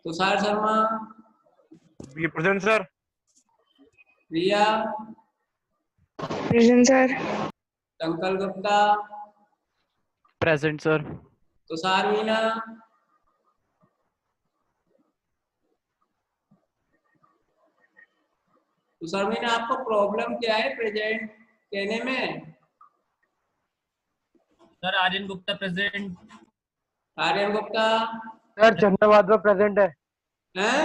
Tushar Sharma, present sir. Riya, present sir. टंकल Gupta, present sir. Tushar Meena, Tushar Meena, आपको problem क्या है प्रेजेंट कहने में? Sir Aryan Gupta present. Aryan Gupta sir Chandra Wadhwa present है। हैं?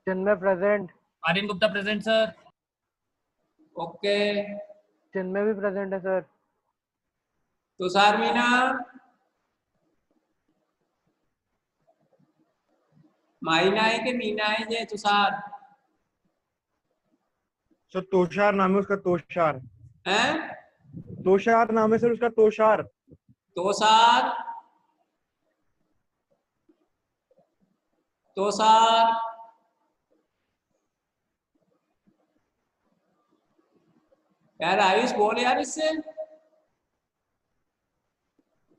Chinmay present. Aryan Gupta present sir. Okay. Chinmay भी प्रेजेंट है सर। तुषार मीना, माइना है कि मीना है ये तुषार? सर तोषार नाम है उसका, तोषार। हैं? तोषार नाम है सर उसका, तोषार। तोषार, तोषार, यार आयुष बोल यार इससे।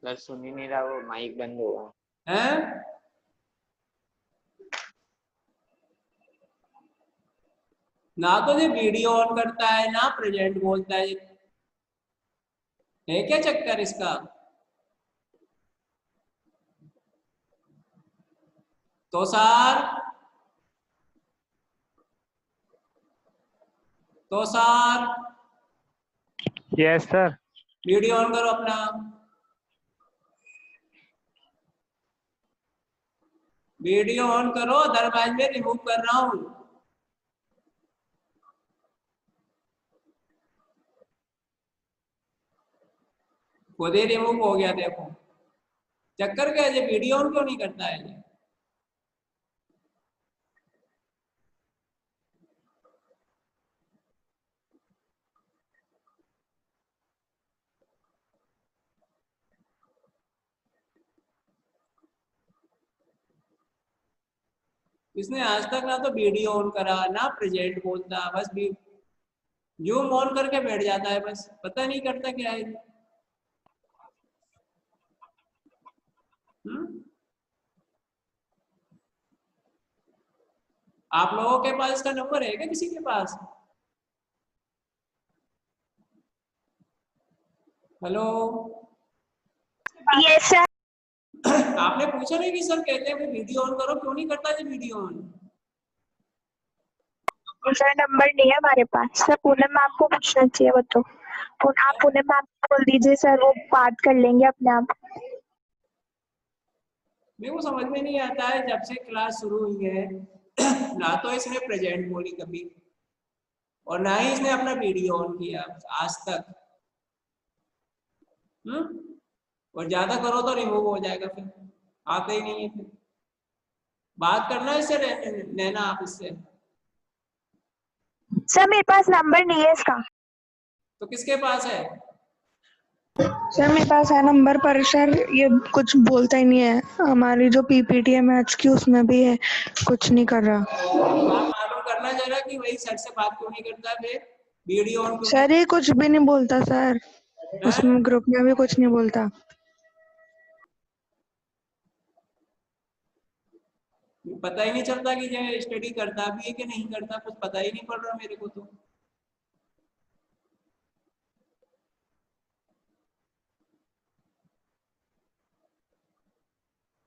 सर सुन ही नहीं रहा, वो माइक बंद होगा। हैं? ना तो ये वीडियो ऑन करता है ना प्रेजेंट बोलता है क्या चक्कर इसका? तोषार, तोषार, यस सर। वीडियो ऑन करो अपना। वीडियो ऑन करो, अदरवाइज मैं रिमूव कर रहा हूं। खुद ही रिमूव हो गया, देखो चक्कर क्या है, ये वीडियो ऑन क्यों नहीं करता है ये? इसने आज तक ना तो वीडियो ऑन करा ना प्रेजेंट बोलता, बस भी जूम ऑन करके बैठ जाता है, बस पता नहीं करता क्या है। आप लोगों के पास इसका नंबर है क्या किसी के पास? Hello, yes sir. आपने पूछा नहीं कि सर कहते हैं वीडियो ऑन करो, क्यों नहीं करता ये वीडियो ऑन? सर नंबर नहीं है हमारे पास सर। पूनम मैम को पूछना चाहिए वो तो। आप पूनम मैम को बोल दीजिए सर, वो बात कर लेंगे अपने आप। मेरे को समझ में नहीं आता है, जब से क्लास शुरू हुई है ना तो इसने प्रेजेंट बोली कभी और ना ही इसने अपना वीडियो ऑन किया आज तक। और ज्यादा करो तो रिमूव हो जाएगा, फिर आता ही नहीं है। फिर बात करना है इससे, नैना आप इससे। सर मेरे पास नंबर नहीं है इसका। तो किसके पास है? सर मेरे पास है नंबर, पर सर ये कुछ बोलता ही नहीं है। हमारी जो पीपीटी है मैथ्स की, उसमें भी है, कुछ नहीं कर रहा। तो आप मालूम करना जरा कि वही सर से बात क्यों नहीं करता, फिर वीडियो ऑन क्यों सर ये कुछ भी नहीं बोलता सर, नहीं? उसमें ग्रुप में भी कुछ नहीं बोलता। पता ही नहीं चलता कि ये स्टडी करता भी है कि नहीं करता, कुछ पता ही नहीं पड़ रहा मेरे को तो।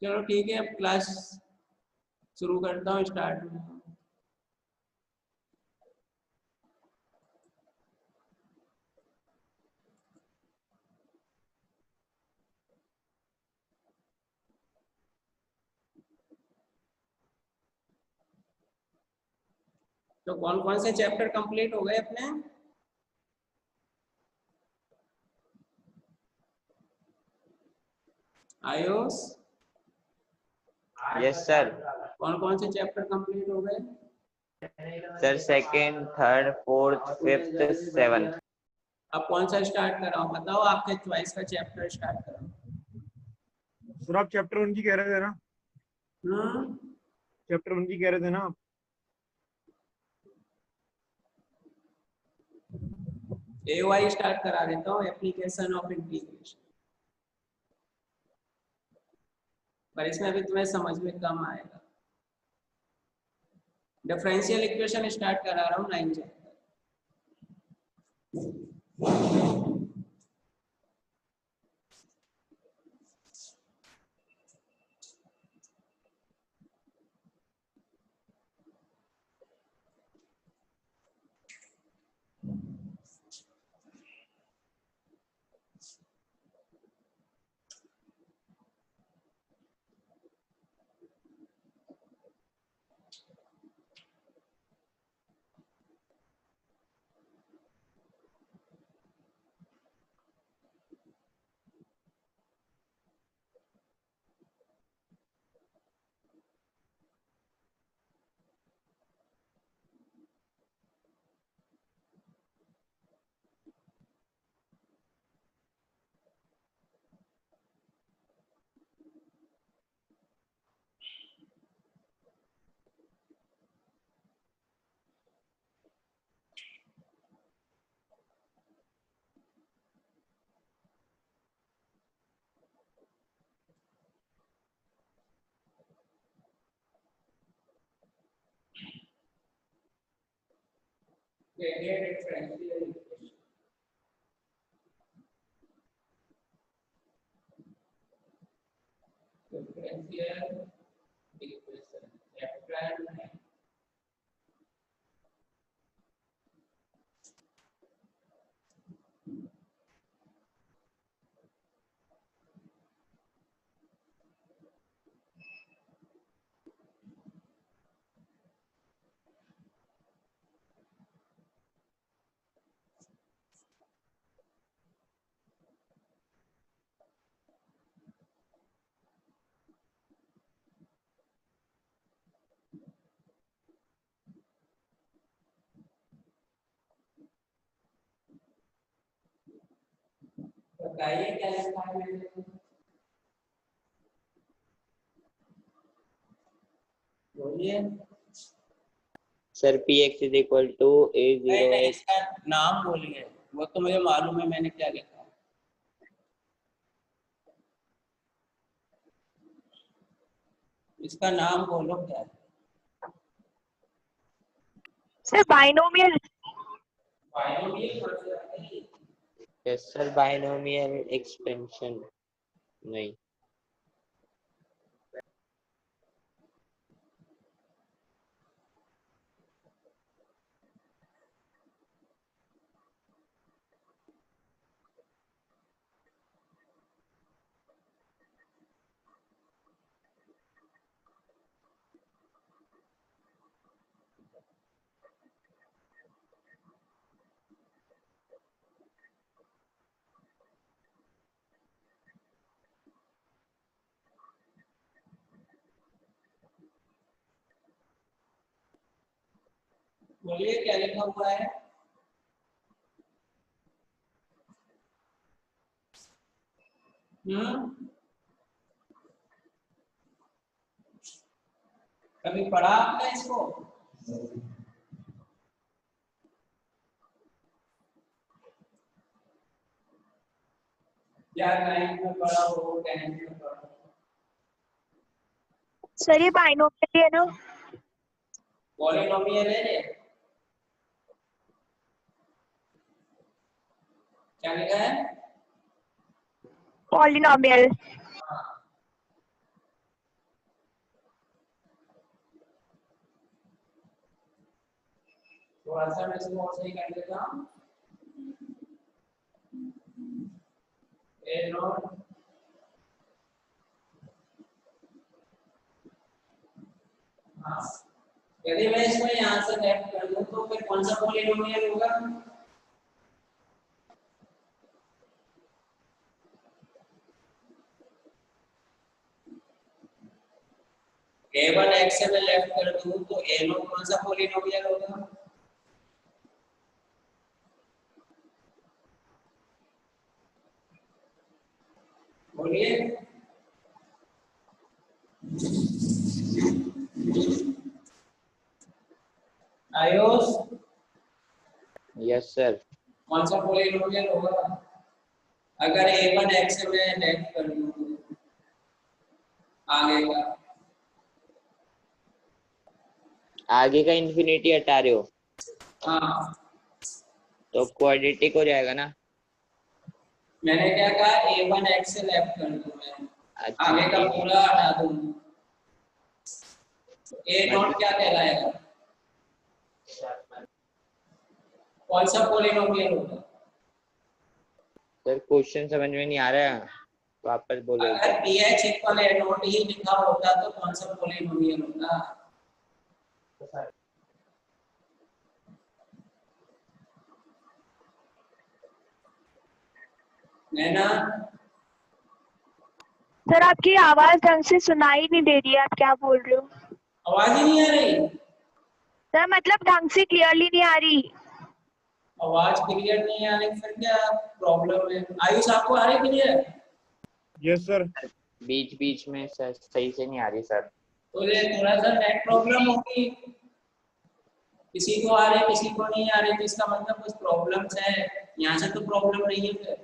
चलो ठीक है, अब क्लास शुरू करता हूँ, स्टार्ट में। तो कौन कौन से चैप्टर कंप्लीट हो गए अपने? Ayush, yes sir. कौन कौन से चैप्टर कंप्लीट हो गए? Sir second, third, fourth, fifth, seventh. अब कौन सा स्टार्ट कराओ, बताओ आपके चॉइस का चैप्टर स्टार्ट कराओ। सर आप चैप्टर 1 की कह रहे थे ना? चैप्टर 1 की कह रहे थे ना आप? AOI स्टार्ट करा देता हूँ, एप्लीकेशन ऑफ इंटीग्रेशन, पर इसमें अभी तुम्हें समझ में कम आएगा। डिफरेंशियल इक्वेशन स्टार्ट करा रहा हूँ 9 चैप्टर। बताइए क्या लिखा है मैंने? बोलिए। Sir px is equal to नहीं, a0 इसका नाम बोलिए, वो तो मुझे मालूम है मैंने क्या लिखा है। इसका नाम बोलो क्या है? Sir binomial. Binomial. Yes sir binomial expansion नहीं। बोलिए क्या लिखा हुआ है? कभी पढ़ा आपने इसको? या 9th में पढ़ा हो, 10th में पढ़ा हो? सर ये बाइनोमियल है ना? पॉलिनोमियल है ये? क्या लिखा है? पॉलिनोमियल। थोड़ा सा मैं इसको और सही कर देता हूँ। ए नोट हाँ, यदि मैं इसको यहाँ से लेफ्ट कर दूँ तो फिर कौन सा पॉलिनोमियल होगा? a1 x से मैं लेफ्ट कर दूँ तो a0 कौन सा पॉलिनोमियल होगा? बोलिए। आयुष यस सर कौन सा पॉलिनोमियल होगा अगर a1 x से मैं लेफ्ट कर दूँ आगे का? आगे का इंफिनिटी हटा रहे हो हाँ, तो क्वाड्रेटिक हो जाएगा ना। मैंने क्या कहा a1x से लेफ्ट कर दूं मैं, अच्छा आगे का पूरा हटा दूं, a नॉट क्या कहलाएगा, कौन सा पॉलिनोमियल होगा? सर क्वेश्चन समझ में नहीं आ रहा है, वापस बोलो एक अगर बार। px इक्वल a नॉट ही लिखा होता तो कौन सा पॉलिनोमियल होता? नैना, सर आपकी आवाज ढंग से सुनाई नहीं दे रही है, आप क्या बोल रहे हो? आवाज ही नहीं आ रही? सर मतलब ढंग से क्लियरली नहीं आ रही। आवाज क्लियर नहीं आ रही, फिर क्या प्रॉब्लम है? आयुष आपको आ रही क्लियर? Yes sir. बीच बीच में सर सही से नहीं आ रही सर। तो ये थोड़ा सा नेट प्रॉब्लम होगी, किसी को आ रही किसी को नहीं आ रही, तो इसका मतलब कुछ प्रॉब्लम्स है। यहाँ से तो प्रॉब्लम नहीं है। फिर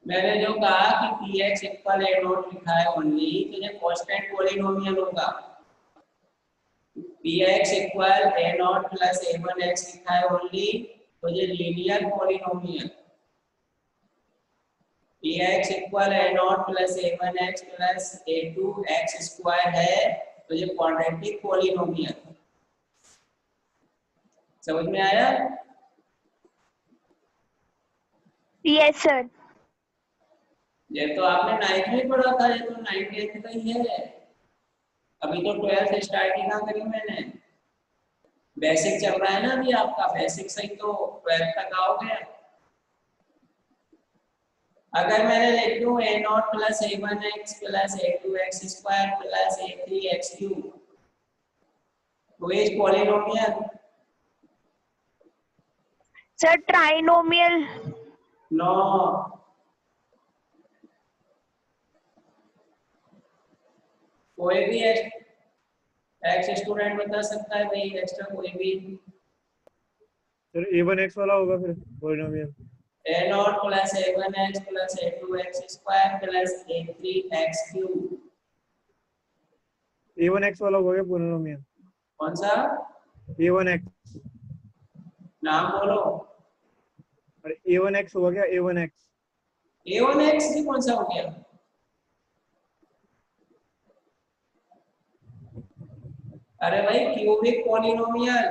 मैंने जो कहा कि px इक्वल a नॉट लिखा है ओनली, तो ये कांस्टेंट पॉलिनोमियल होगा। px equal a naught plus a1x लिखा है ओनली, तो ये linear polynomial. px equal a naught plus a1x plus a2x square है, तो ये क्वाड्रेटिक पॉलिनोमियल। समझ में आया? Yes sir. ये तो आपने 9th में पढ़ा था, ये तो 9th 10th का ही है। अभी तो 12th स्टार्ट ही ना करी मैंने, बेसिक चल रहा है ना अभी आपका, बेसिक से ही तो 12th तक आओगे। अगर मैंने लिख दूं a naught plus a1x plus a2x square plus a3x cube, तो ये पॉलिनोमियल? Sir trinomial. नो, कोई भी एक्स स्टूडेंट बता सकता है भाई, एक्स्ट्रा कोई भी। सर a1x वाला होगा फिर polynomial. a naught plus a1x plus a2x square plus a3x cube. a1x वाला होगा क्या पॉलिनोमियल? कौन सा? a1x। नाम बोलो। अरे a1x होगा क्या? a1x। a1x भी कौन सा हो गया? अरे भाई क्यूबिक पॉलिनोमियल।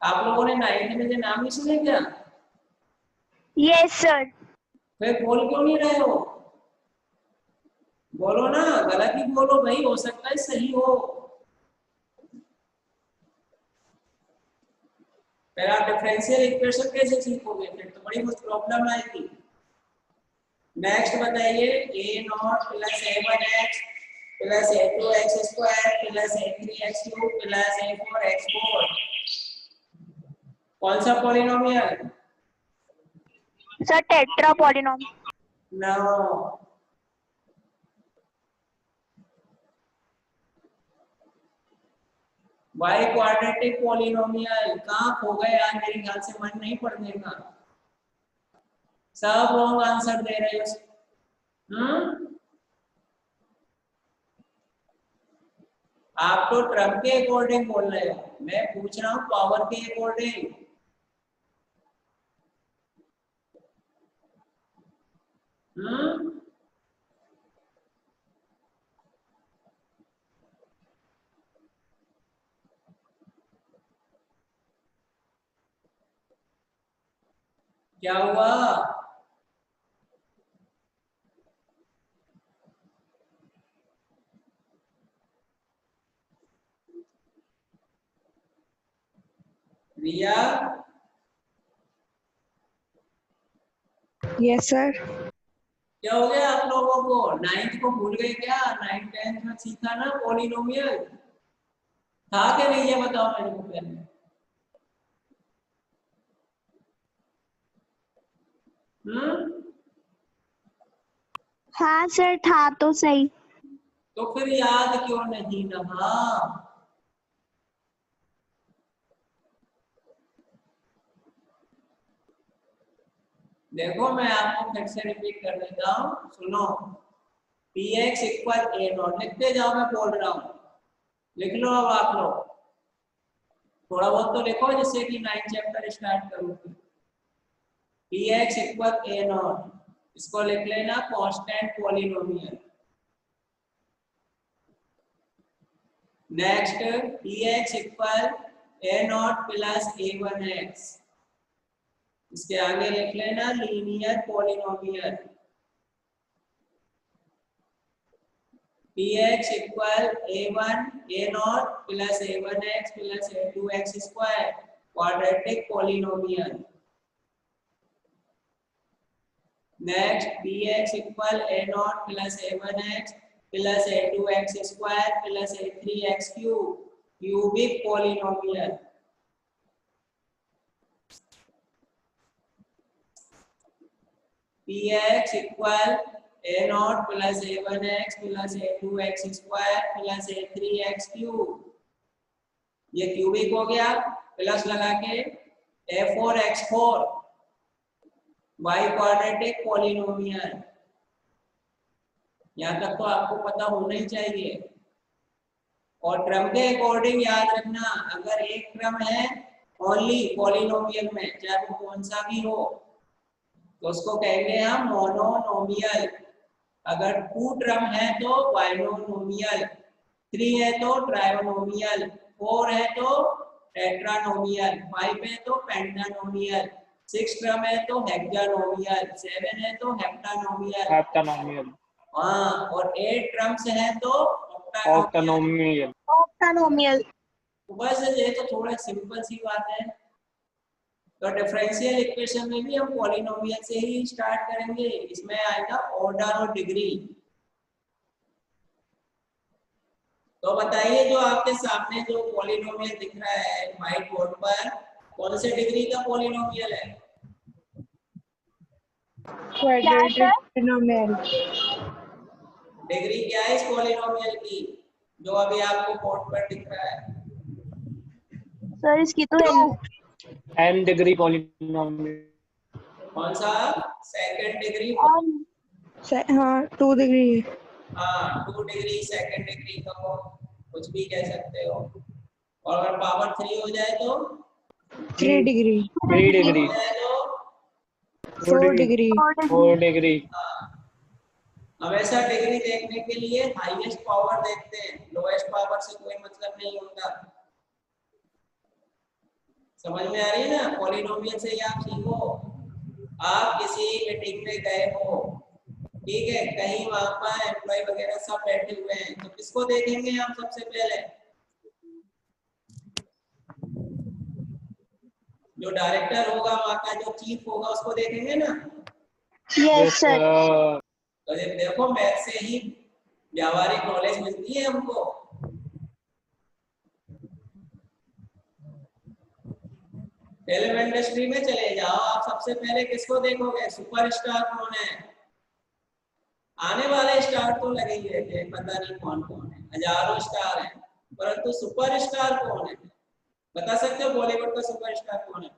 आप लोगों ने 9th में जो नाम नहीं सुने क्या? Yes sir. फिर बोल क्यों नहीं रहे हो? बोलो ना, गलत ही बोलो भाई, हो सकता है सही हो। फिर आप डिफरेंशियल इक्वेशन कैसे सीखोगे? फिर तो बड़ी कुछ प्रॉब्लम आएगी। नेक्स्ट बताइए, a naught plus a1x plus a2x square plus a3x cube plus a4x4 कौन सा polynomial? Sir tetra polynomial. No, y quadratic polynomial. कहाँ खो गए यार? मेरे ख्याल से मन नहीं पढ़ने का, सब रॉन्ग आंसर दे रहे हो। आप तो ट्रम के अकॉर्डिंग बोल रहे हो, मैं पूछ रहा हूँ पावर के अकॉर्डिंग। क्या हुआ? रिया? Yes sir. क्या हो गया आप लोगों को? 9th को भूल गए क्या? 9th 10th में सीखा ना पॉलिनोमियल, था क्या नहीं? ये बताओ मेरे को पहले। हाँ सर था तो सही। तो फिर याद क्यों नहीं रहा? देखो मैं आपको फिर से रिपीट कर देता हूँ, सुनो। px इक्वल ए नॉट, लिखते जाओ, मैं बोल रहा हूँ, लिख लो अब आप लोग, थोड़ा बहुत तो लिखो जिससे कि 9 चैप्टर स्टार्ट करूँ। px इक्वल ए नॉट, इसको लिख लेना constant polynomial. Next px equal A not plus a1x, इसके आगे लिख लेना linear polynomial. px equal a1 a naught plus a1x plus a2x square, quadratic polynomial. Next px equal a naught plus a1x plus a2x square plus a3x cube, cubic polynomial. px equal a naught plus a1x plus a2x square plus a3x cube, ये cubic हो गया, plus लगा के a4x4, y quadratic polynomial. यहाँ तक तो आपको पता होना ही चाहिए। और क्रम के अकॉर्डिंग याद रखना, अगर एक क्रम है ओनली पॉलिनोमियल में, चाहे वो कौन सा भी हो, तो उसको कहेंगे हम मोनोनोमियल। अगर 2 टर्म है तो बाइनोमियल, 3 है तो ट्राइनोमियल, 4 है तो टेट्रानोमियल, 5 है तो पेंटानोमियल, 6 टर्म है तो हेक्सानोमियल, 7 है तो हेप्टानोमियल, हेप्टानोमियल, हाँ, और 8 टर्म्स है तो ऑक्टानोमियल। ऑक्टानोमियल। बस ये तो थोड़ा सिंपल सी बात है। तो डिफरेंशियल इक्वेशन में भी हम पॉलिनोमियल से ही स्टार्ट करेंगे, इसमें आएगा ऑर्डर और डिग्री। तो बताइए, जो आपके सामने जो पॉलिनोमियल दिख रहा है व्हाइट बोर्ड पर, कौन से डिग्री का पॉलिनोमियल है? Quadratic polynomial. डिग्री क्या है इस पॉलिनोमियल की जो अभी आपको बोर्ड पर दिख रहा है? सर इसकी तो n डिग्री पॉलिनोमियल। कौन सा? Second degree. हाँ 2 डिग्री। हाँ 2 डिग्री, सेकंड डिग्री का कुछ भी कह सकते हो। और अगर पावर 3 हो जाए तो 3 डिग्री। 3 डिग्री, हो जाए तो 4 डिग्री। 4 डिग्री। हमेशा डिग्री देखने के लिए हाईएस्ट पावर देखते हैं, लोएस्ट पावर से कोई मतलब नहीं होता। समझ में आ रही है ना? पॉलिनोमियल से ही आप सीखो। आप किसी मीटिंग में गए हो, ठीक है, कहीं वहां पर एम्प्लॉय वगैरह सब बैठे हुए हैं, तो किसको देखेंगे हम सबसे पहले? जो डायरेक्टर होगा वहां का, जो चीफ होगा, उसको देखेंगे ना? Yes sir. तो देखो, मैथ से ही व्यावहारिक नॉलेज मिलती है हमको। फिल्म इंडस्ट्री में चले जाओ, आप सबसे पहले किसको देखोगे? सुपरस्टार कौन है? आने वाले स्टार तो लगे ही रहते हैं, पता नहीं कौन कौन है, हजारों स्टार हैं, परंतु सुपरस्टार कौन है? बता सकते हो बॉलीवुड का सुपरस्टार कौन है?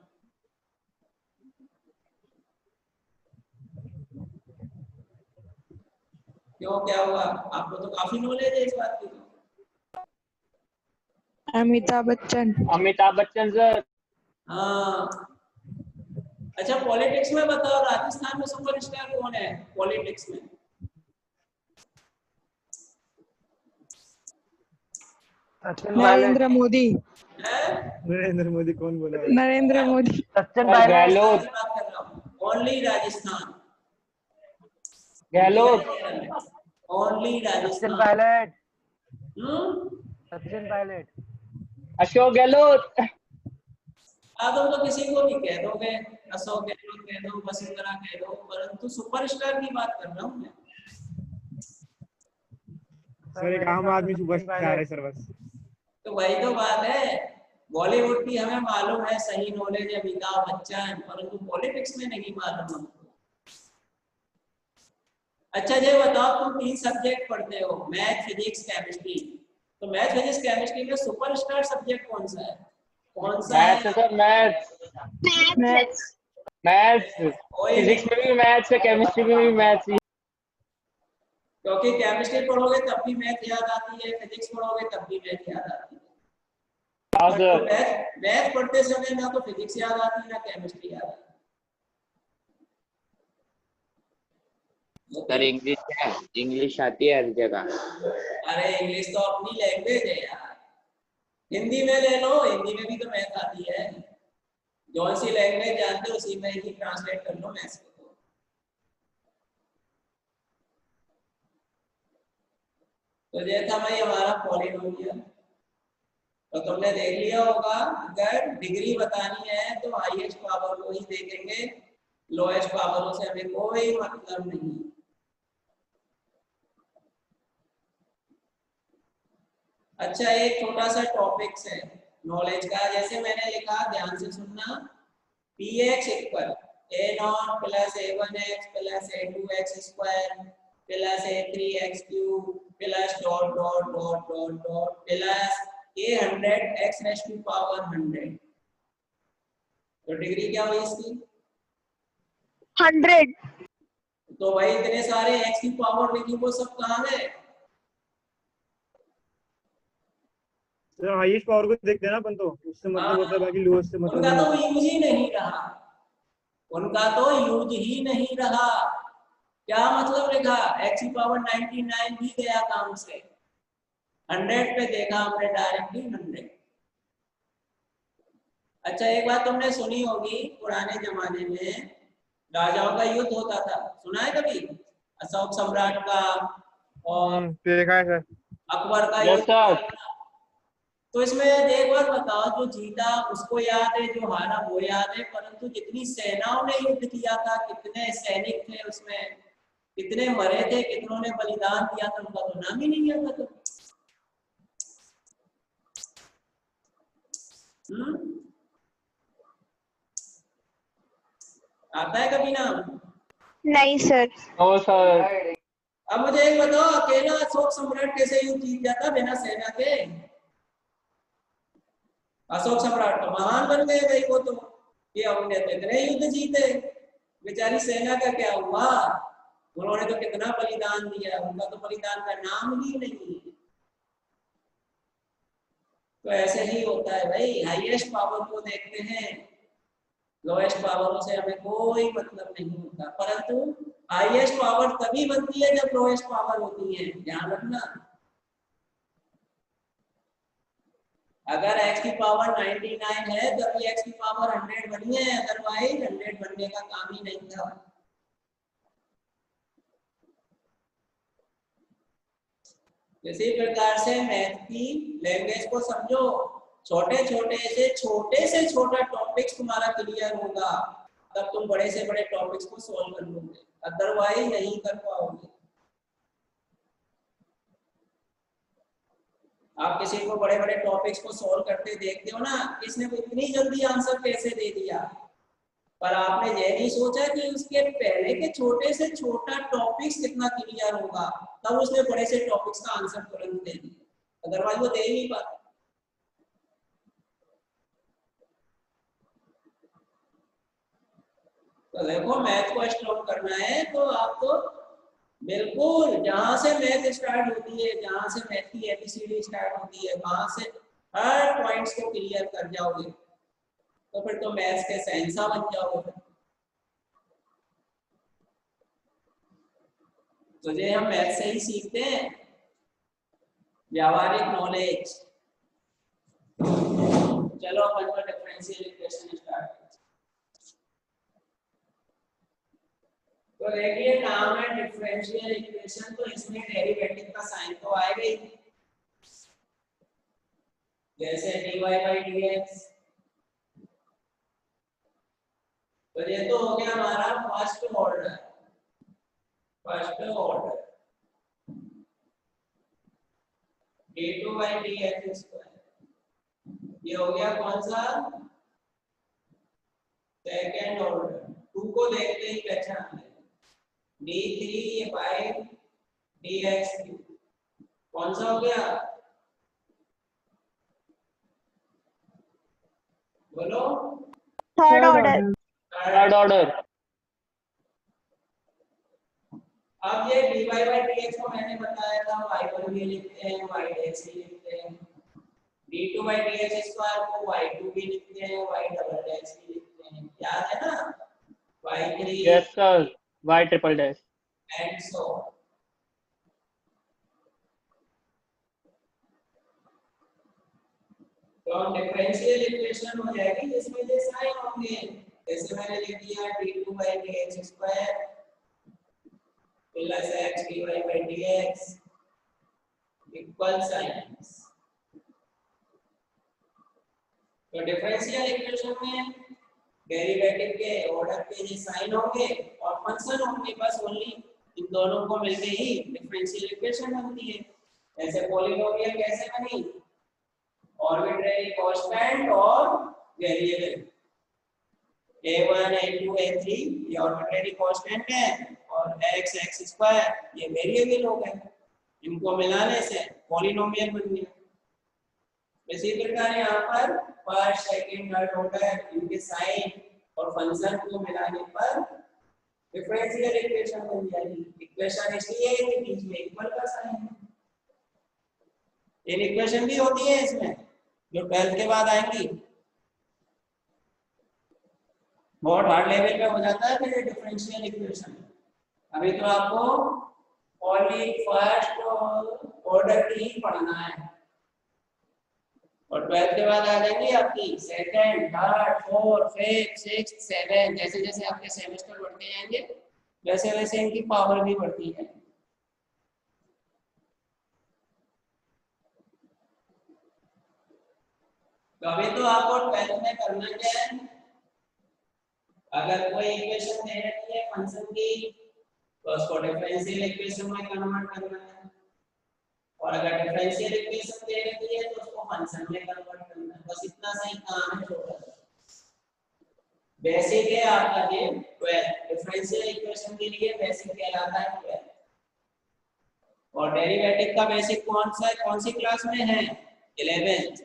क्यों, क्या हुआ? आपको तो काफी नॉलेज है इस बात की। अमिताभ बच्चन। अमिताभ बच्चन सर। हाँ, अच्छा पॉलिटिक्स में बताओ, राजस्थान में सुपरस्टार कौन है पॉलिटिक्स में? नरेंद्र मोदी। नरेंद्र मोदी कौन बोला? Narendra Modi. Sachin Gehlot. Only Rajasthan. Gehlot. Only Sachin Rajasthan. Pilot. Sachin Pilot. Ashok Gehlot. तुम तो किसी को भी कह दोगे, अशोक गहलोत कह दो, वसुंधरा कह दो, परंतु सुपरस्टार की बात कर रहा हूँ मैं। सर एक आम आदमी सुपरस्टार है सर बस। तो वही तो बात है, बॉलीवुड की हमें मालूम है, सही नॉलेज है, अमिताभ बच्चन, परंतु पॉलिटिक्स में नहीं मालूम हमको। अच्छा ये बताओ, तुम 3 सब्जेक्ट पढ़ते हो, मैथ, फिजिक्स, केमिस्ट्री, तो मैथ, फिजिक्स, केमिस्ट्री में सुपरस्टार सब्जेक्ट कौन सा है? कौन सा है? Math sir, math. मैथ्स, कोई फिजिक्स नहीं, में भी मैथ्स है, केमिस्ट्री में भी मैथ्स ही। क्योंकि केमिस्ट्री पढ़ोगे तब भी मैथ याद आती है, फिजिक्स पढ़ोगे तब भी मैथ याद आती है। हाँ बट सर। मैथ पढ़ते समय ना तो फिजिक्स याद आती है ना केमिस्ट्री याद आती सर है। इंग्लिश आती है हर जगह। अरे इंग्लिश तो अपनी लैंग्वेज है यार, हिंदी में ले लो, हिंदी में भी तो मैथ आती है। जौन सी लैंग्वेज जानते हो उसी में ही ट्रांसलेट कर लो मैथ्स को। तो ये था भाई हमारा पॉलिनोमियल। तो तुमने देख लिया होगा, अगर डिग्री बतानी है तो हाईएस्ट पावर को ही देखेंगे, लोएस्ट पावरों से हमें कोई मतलब नहीं। अच्छा, एक छोटा सा टॉपिक्स है नॉलेज का, जैसे मैंने लिखा, ध्यान से सुनना। px equal a0 plus a1x plus a2x square plus a3x cube plus dot dot dot dot dot plus a100 x raise to power 100। तो डिग्री क्या हुई इसकी? 100। तो भाई इतने सारे x की पावर लिखी, वो सब कहाँ गए? सर हाईएस्ट पावर को देखते हैं ना अपन, तो उससे मतलब होता है, बाकी लोएस्ट से मतलब उनका नहीं तो होता। यूज ही नहीं रहा, उनका तो यूज ही नहीं रहा। क्या मतलब लिखा? x की पावर 99 भी गया काम से, 100 पे देखा हमने डायरेक्टली 100। अच्छा, एक बात तुमने सुनी होगी, पुराने जमाने में राजाओं का युद्ध होता था, सुना है कभी? अशोक सम्राट का और देखा है सर। अकबर का यस युद्ध हुआ सर। था। तो इसमें एक बात बताओ, जो जीता उसको याद है, जो हारा वो याद है, परंतु जितनी सेनाओं ने युद्ध किया था, कितने सैनिक थे उसमें, कितने मरे थे, कितनों ने बलिदान दिया था, उनका तो नाम ही नहीं आता था। आता है कभी नाम? नहीं सर। No sir. अब मुझे एक बताओ, अकेला अशोक सम्राट कैसे युद्ध जीत जाता बिना सेना के? अशोक सम्राट तो महान बन गए भाई, वो तो ये हमने तो इतने युद्ध जीते, बेचारी सेना का क्या हुआ? उन्होंने तो कितना बलिदान दिया, उनका तो बलिदान का नाम ही नहीं। तो ऐसे ही होता है भाई, हाईएस्ट पावर को देखते हैं, लोएस्ट पावरों से हमें कोई मतलब नहीं होता। परंतु हाईएस्ट पावर तभी बनती है जब लोएस्ट पावर होती है, ध्यान रखना। अगर x की पावर 99 है तभी x की पावर 100 बनी है, अदरवाइज 100 बनने का काम ही नहीं था। इसी प्रकार से मैथ की लैंग्वेज को समझो, छोटे से छोटा टॉपिक्स तुम्हारा क्लियर होगा, तब तुम बड़े से बड़े टॉपिक्स को सॉल्व कर लोगे, अदरवाइज नहीं कर पाओगे। आप किसी को बड़े बड़े टॉपिक्स को सॉल्व करते देखते हो ना, इसने को इतनी जल्दी आंसर कैसे दे दिया, पर आपने ये नहीं सोचा कि उसके पहले के छोटे से छोटा टॉपिक्स कितना क्लियर होगा, तब उसने बड़े से टॉपिक्स का आंसर तुरंत दे दिया, अदरवाइज वो दे ही नहीं पाता। तो देखो, मैथ को स्ट्रॉन्ग करना है तो आपको बिल्कुल जहां से मैथ स्टार्ट होती है, जहां से मैथ की एबीसीडी स्टार्ट होती है, वहां से हर पॉइंट्स को क्लियर कर जाओगे, तो फिर तो मैथ्स के सैंसा बन जाओगे। तो ये हम मैथ से ही सीखते हैं, व्यावहारिक नॉलेज। चलो अपन का डिफरेंशियल इक्वेशन स्टार्ट करते हैं। तो देखिए, नाम है डिफरेंशियल इक्वेशन, तो इसमें डेरिवेटिव का साइन तो आएगा ही, जैसे dy by dx। तो ये तो हो गया हमारा first order, d2 by dx square. ये हो गया कौन सा? Second order. 2 को देखते ही पहचान लें, d3 ये by dx क्यूब। कौन सा हो गया? बोलो। Third order. Third order. अब ये dy by dx को मैंने बताया था y1 भी लिखते हैं y डैश भी लिखते हैं, d2 by dx स्क्वायर को y2 भी लिखते हैं y डबल डैश भी लिखते हैं, याद है ना, y3 yes sir, y triple dash. And so तो हम डिफरेंशियल इक्वेशन हो जाएगी जिसमें ये साइन होंगे, जैसे मैंने लिख दिया d2 by dx square plus x dy by dx equal sign. तो डिफरेंशियल इक्वेशन में डेरिवेटिव के ऑर्डर के ये साइन होंगे और फंक्शन होंगे, बस ओनली इन दोनों को मिलके ही डिफरेंशियल इक्वेशन बनती है। ऐसे पॉलिनोमियल कैसे बनी, आर्बिट्रेरी कांस्टेंट और वेरिएबल a1 a2 a3 ये आर्बिट्रेरी कांस्टेंट है और x x स्क्वायर ये वेरिएबल हो गए, इनको मिलाने से पॉलिनोमियल बन गया। इसी प्रकार यहाँ पर फर्स्ट सेकंड थर्ड ऑर्डर इनके साइन और फंक्शन को मिलाने पर डिफरेंशियल इक्वेशन बन जाएगी। इक्वेशन इसलिए है कि बीच में इक्वल का साइन है। ये इक्वेशन भी होती है इसमें जो 12th के बाद आएंगी, बहुत हार्ड लेवल पे हो जाता है फिर डिफरेंशियल इक्वेशन। अभी तो आपको ओनली फर्स्ट ऑर्डर की ही पढ़ना है और 12th के बाद आ जाएंगी आपकी second third fourth fifth sixth seventh, जैसे जैसे आपके सेमेस्टर बढ़ते जाएंगे वैसे वैसे इनकी पावर भी बढ़ती है। तो अभी तो आपको 12th में करना क्या है, अगर कोई इक्वेशन दे रखी है फंक्शन की तो उसको डिफरेंशियल इक्वेशन में कन्वर्ट करना है, और अगर डिफरेंशियल इक्वेशन दे रखी है तो उसको फंक्शन में कन्वर्ट करना है, बस इतना सा ही काम है छोटा सा। बेसिक है आपका ये 12th, डिफरेंशियल इक्वेशन के लिए बेसिक कहलाता है 12th। और डेरिवेटिव का बेसिक कौन सा है, कौन सी क्लास में है, 11th।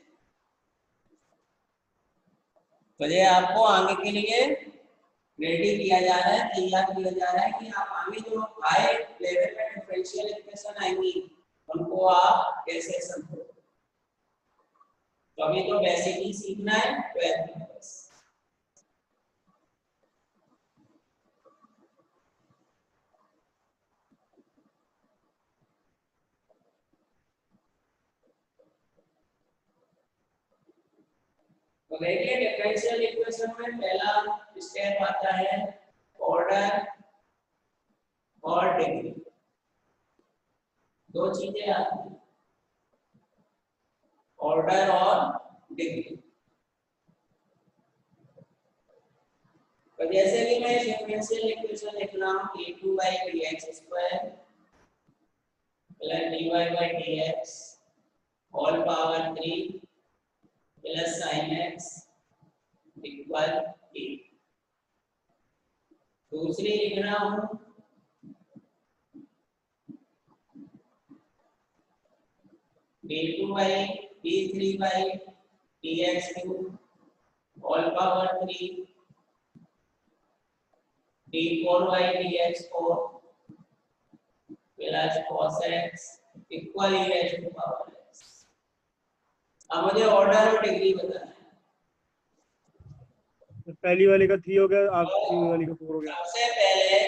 तो ये आपको आगे के लिए रेडी किया जा रहा है, तैयार किया जा रहा है कि आप आगे जो हाई लेवल में डिफरेंशियल इक्वेशन आएंगी उनको आप कैसे समझो। तो अभी तो बेसिक ही सीखना है 12th में बस। तो देखिए डिफरेंशियल इक्वेशन में पहला स्टेप आता है ऑर्डर और डिग्री, दो चीजें आती हैं ऑर्डर और डिग्री। तो जैसे कि मैं डिफरेंशियल इक्वेशन लिख रहा हूं a2 by dx square plus dy by dx whole power 3 plus sin x equal a। दूसरी लिख रहा हूं d2 by d3 by dx whole power 3 d4 by dx4 plus cos x equal e raised to power x। अब मुझे order और degree बताना है। पहली वाली का 3 हो गया, आखिरी वाली का 4 हो गया। सबसे पहले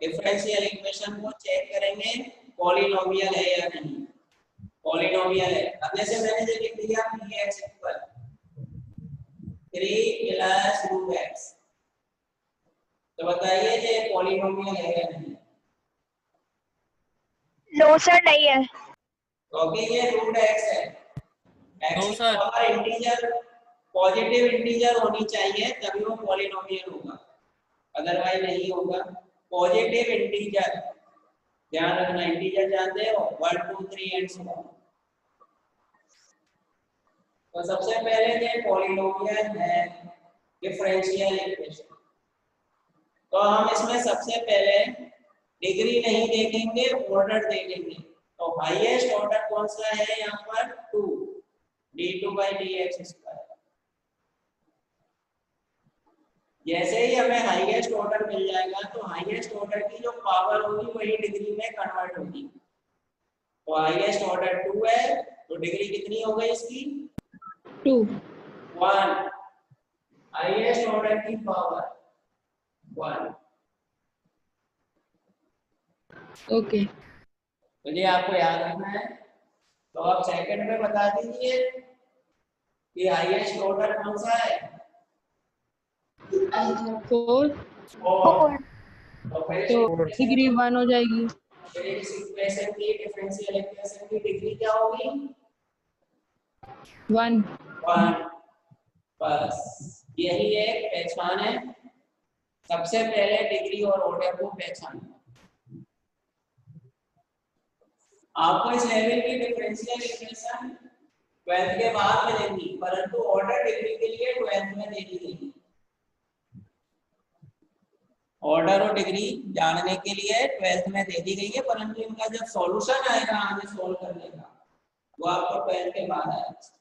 डिफरेंशियल इक्वेशन को चेक करेंगे पॉलिनोमियल है या नहीं। पॉलिनोमियल है, अब जैसे मैंने जो लिख दिया px equal 3 plus root x, तो बताइए ये पॉलिनोमियल है या नहीं। नो सर नहीं है। क्योंकि ये रूट x है, x No, की sir. Power integer positive integer होनी चाहिए तभी वो पॉलिनोमियल होगा, अदरवाइज नहीं होगा। पॉजिटिव इंटीजर ध्यान रखना, इंटीजर जानते हो 1 2 3 एंड सो ऑन। तो सबसे पहले ये पॉलिनोमियल है डिफरेंशियल इक्वेशन, तो हम इसमें सबसे पहले डिग्री नहीं देखेंगे ऑर्डर देखेंगे। तो हाईएस्ट ऑर्डर कौन सा है यहाँ पर 2 d2 by dx स्क्वायर जैसे ही हमें हाईएस्ट ऑर्डर मिल जाएगा तो हाईएस्ट ऑर्डर की जो पावर होगी वही डिग्री में कन्वर्ट होगी। तो हाईएस्ट ऑर्डर 2 है तो डिग्री कितनी हो गई इसकी? 2। 1। हाईएस्ट ऑर्डर की पावर 1। ओके। मुझे आपको याद रखना है, तो आप सेकंड में बता दीजिए कि हाईएस्ट ऑर्डर कौन सा है? 4। और तो डिग्री 1 हो जाएगी। फिर इस इक्वेशन की डिफरेंशियल इक्वेशन की डिग्री क्या होगी? 1। 1। बस यही एक पहचान है। सबसे पहले डिग्री और ऑर्डर को पहचानना। आपको इस लेवल की डिफरेंशियल इक्वेशन 12th के बाद मिलेंगी, परंतु ऑर्डर डिग्री के लिए 12th में दे दी गई। ऑर्डर और डिग्री जानने के लिए 12th में दे दी गई है, परंतु इनका जब सॉल्यूशन आएगा आगे सोल्व करने का वो आपको 12th के बाद आएगा।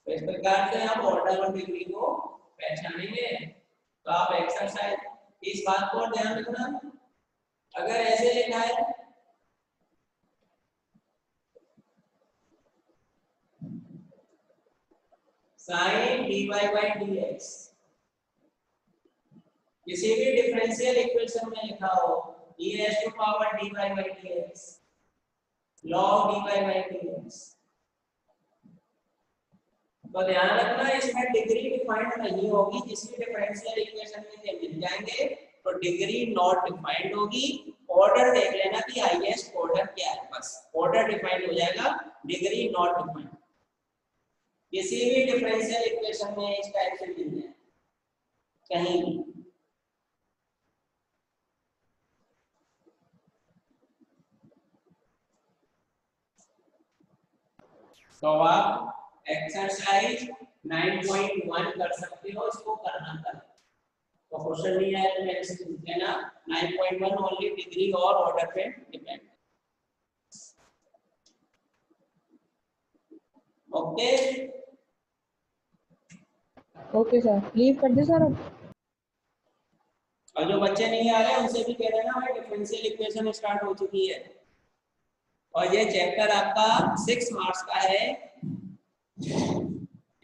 इस प्रकार से आप ऑर्डर और डिग्री को पहचानेंगे। तो आप एक्सरसाइज इस बात को ध्यान रखना, अगर ऐसे लिखा है sin dy by dx, किसी भी डिफरेंशियल इक्वेशन में लिखा हो e raised to power dy by dx log dy by dx, तो ध्यान रखना इसमें डिग्री डिफाइंड नहीं होगी। जिसकी डिफरेंशियल इक्वेशन में ये मिल जाएंगे तो डिग्री नॉट डिफाइंड होगी। ऑर्डर देख लेना कि हाईएस्ट ऑर्डर क्या है, बस ऑर्डर डिफाइंड हो जाएगा, डिग्री नॉट डिफाइंड। किसी भी डिफरेंशियल इक्वेशन में इस टाइप से मिल जाए कहीं भी। तो आप एक्सरसाइज 9.1 कर सकते हो, इसको करना था। तो क्वेश्चन नहीं आया तो मेरे से पूछ लेना। 9.1 ओनली डिग्री और ऑर्डर पे depend. Okay okay sir, leave कर दे सर अब। और जो बच्चे नहीं आ रहे उनसे भी कह देना भाई डिफरेंशियल इक्वेशन स्टार्ट हो चुकी है। और ये चैप्टर आपका 6 मार्क्स का है।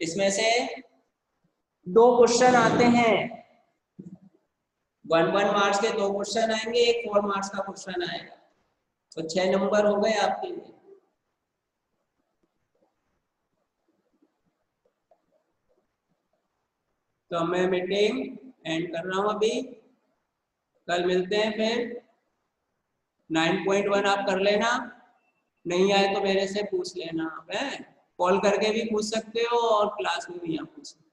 इसमें से 2 क्वेश्चन आते हैं, 1 मार्क्स के 2 क्वेश्चन आएंगे, एक 4 मार्क्स का क्वेश्चन आएगा। तो 6 नंबर हो गए आपके लिए। तो मैं मीटिंग एंड कर रहा हूँ अभी। कल मिलते हैं फिर। 9.1 आप कर लेना, नहीं आए तो मेरे से पूछ लेना। आप कॉल करके भी पूछ सकते हो और क्लास में भी आप पूछ सकते हो।